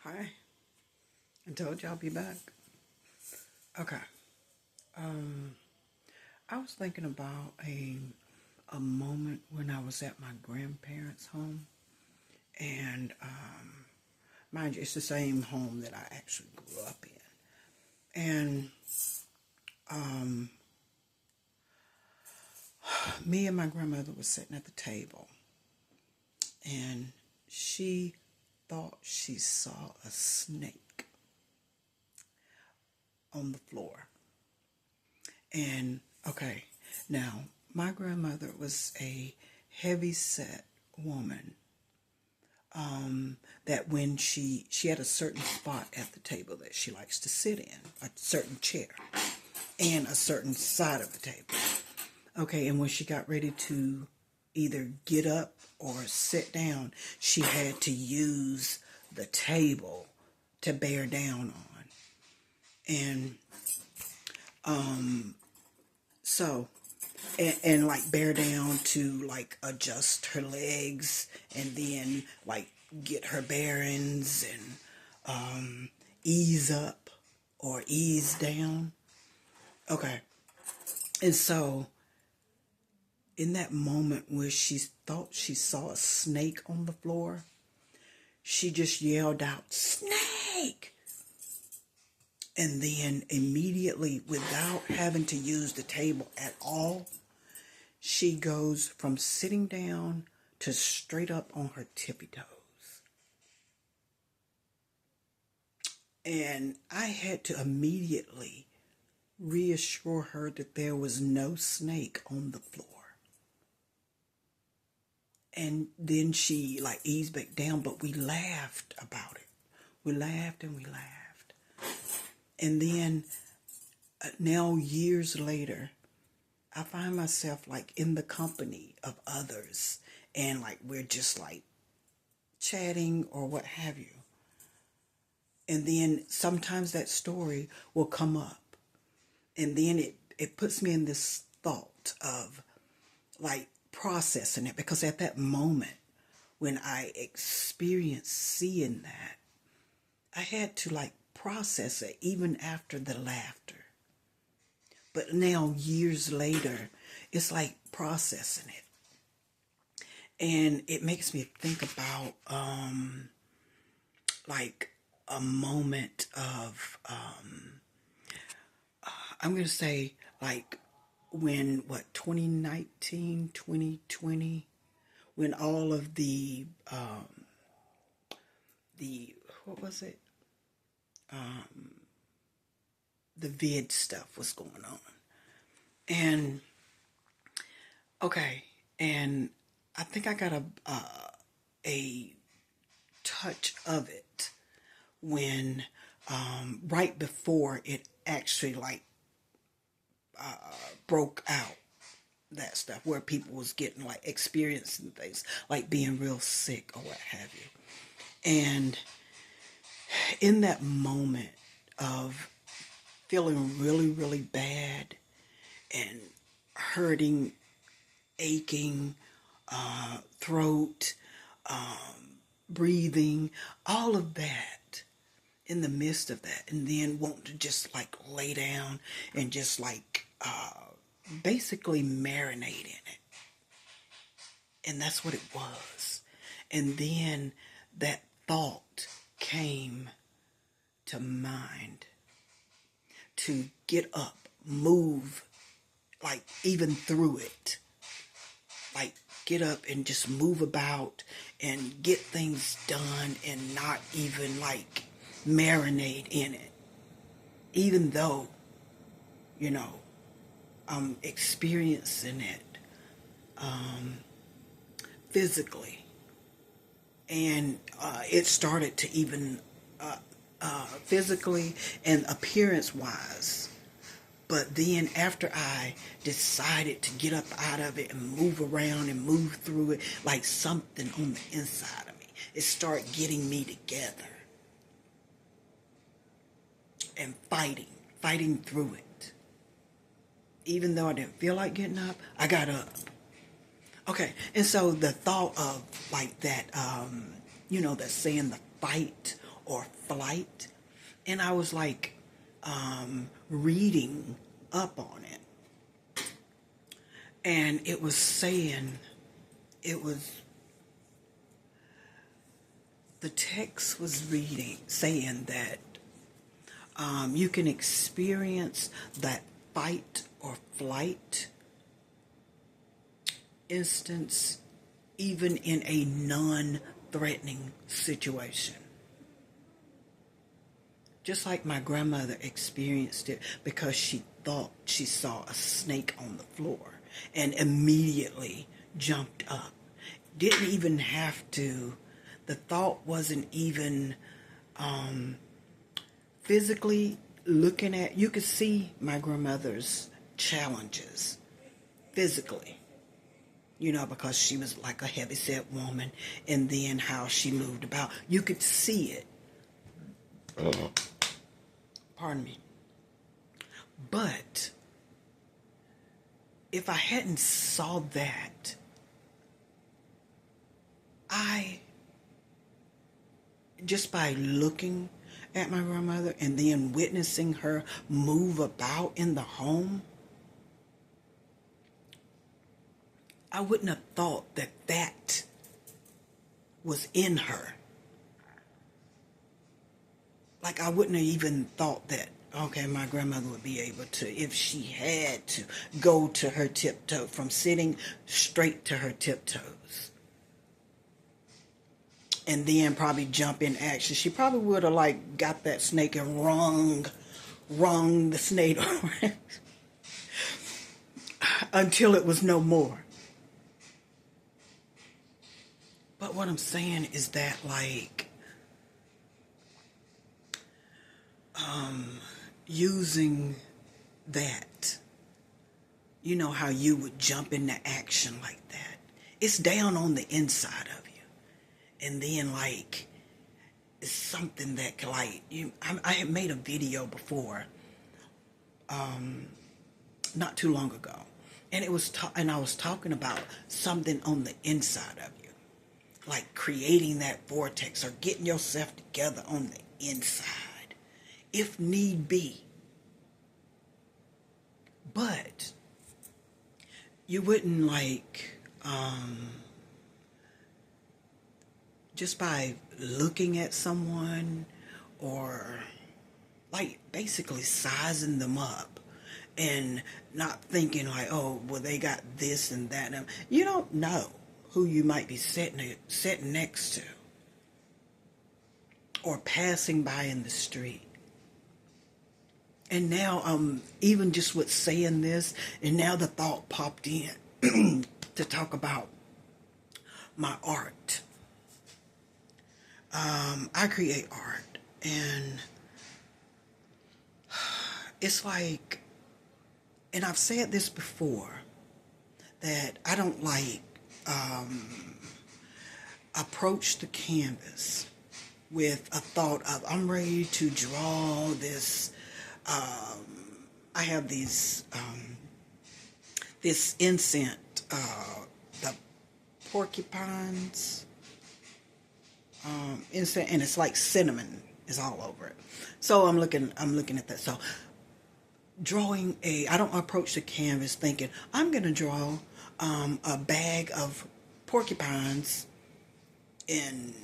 Hi, I told you I'll be back. Okay. Um, I was thinking about a moment when I was at my grandparents' home, and mind you, it's the same home that I actually grew up in. And um, me and my grandmother was sitting at the table, and she thought she saw a snake on the floor. And okay, now my grandmother was a heavy set woman, that when she had a certain spot at the table that she likes to sit in, a certain chair, and a certain side of the table. Okay, and when she got ready to either get up or sit down, she had to use the table to bear down on. And so and like bear down to like adjust her legs and then like get her bearings and ease up or ease down. Okay. And so in that moment where she thought she saw a snake on the floor, she just yelled out, "Snake!" And then immediately, without having to use the table at all, she goes from sitting down to straight up on her tippy toes. And I had to immediately reassure her that there was no snake on the floor. And then she like eased back down, but we laughed about it. We laughed and we laughed. And then now years later, I find myself like in the company of others and like we're just like chatting or what have you. And then sometimes that story will come up. And then it puts me in this thought of like processing it, because at that moment when I experienced seeing that, I had to like process it even after the laughter. But now years later, it's like processing it. And it makes me think about like a moment of I'm going to say like when 2019, 2020, when all of the what was it, the vid stuff was going on. And okay, and I think I got a touch of it when right before it actually like broke out, that stuff where people was getting like experiencing things like being real sick or what have you. And in that moment of feeling really really bad and hurting, aching, throat, breathing, all of that, in the midst of that, and then want to just like lay down and just like basically marinate in it. And that's what it was. And then that thought came to mind to get up, move, like even through it. Like get up and just move about and get things done and not even like marinate in it. Even though, you know, I'm experiencing it physically. And it started to even physically and appearance wise. But then after I decided to get up out of it and move around and move through it, like something on the inside of me, it started getting me together and fighting through it. Even though I didn't feel like getting up, I got up. Okay, and so the thought of like that, that saying the fight or flight. And I was like reading up on it. And it was saying, the text was saying that you can experience that fight or flight instance even in a non-threatening situation. Just like my grandmother experienced it because she thought she saw a snake on the floor and immediately jumped up. Didn't even have to, the thought wasn't even physically looking at, you could see my grandmother's challenges physically, because she was like a heavy-set woman, and then how she moved about. You could see it. Pardon me. But if I hadn't saw that, just by looking at my grandmother and then witnessing her move about in the home, I wouldn't have thought that that was in her. Like, I wouldn't have even thought that, okay, my grandmother would be able to, if she had to, go to her tiptoe, from sitting straight to her tiptoes. And then probably jump in action. She probably would have, like, got that snake and wrung the snake until it was no more. But what I'm saying is that, like, using that, how you would jump into action like that. It's down on the inside of you. And then, like, it's something that, like, I had made a video before, not too long ago. And it was, and I was talking about something on the inside of you. Like creating that vortex or getting yourself together on the inside, if need be. But you wouldn't, like, just by looking at someone or, like, basically sizing them up and not thinking like, oh, well, they got this and that. You don't know who you might be sitting next to or passing by in the street. And now, even just with saying this, and now the thought popped in to talk about my art. I create art, and it's like, and I've said this before, that I don't like approach the canvas with a thought of, I'm ready to draw this. I have these, this incense, the porcupines, incense, and it's like cinnamon is all over it. So I'm looking at that. So I don't approach the canvas thinking, I'm going to draw a bag of porcupines and,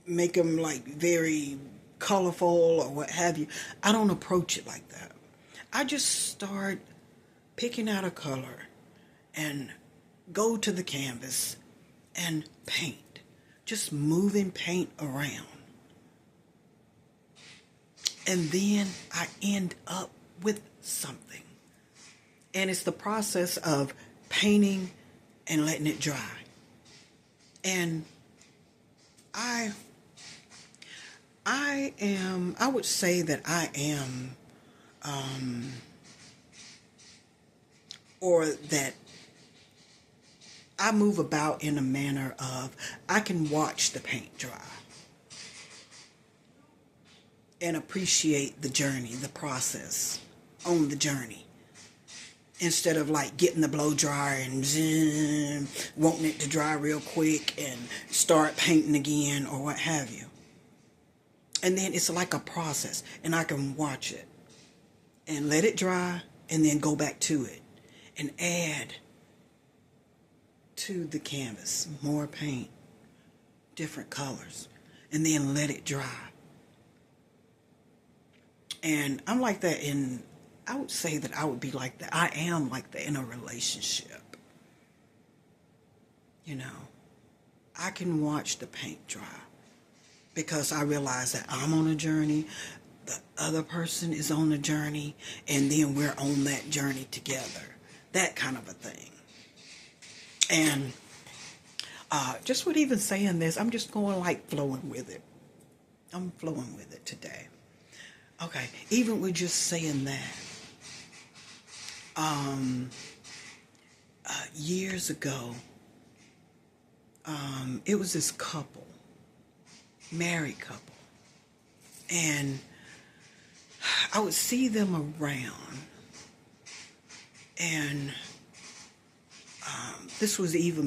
make them like very colorful or what have you. I don't approach it like that. I just start picking out a color and go to the canvas and paint. Just moving paint around. And then I end up with something. And it's the process of painting and letting it dry. And I would say that I am, or that I move about in a manner of, I can watch the paint dry and appreciate the journey, the process on the journey. Instead of like getting the blow dryer and wanting it to dry real quick and start painting again or what have you. And then it's like a process, and I can watch it and let it dry and then go back to it and add to the canvas more paint, different colors, and then let it dry. And I'm like that I would say that I would be like that. I am like that in a relationship. You know, I can watch the paint dry because I realize that I'm on a journey, the other person is on a journey, and then we're on that journey together. That kind of a thing. And just with even saying this, I'm just going like flowing with it. I'm flowing with it today. Okay, even with just saying that, years ago, it was this couple, married couple, and I would see them around, and this was even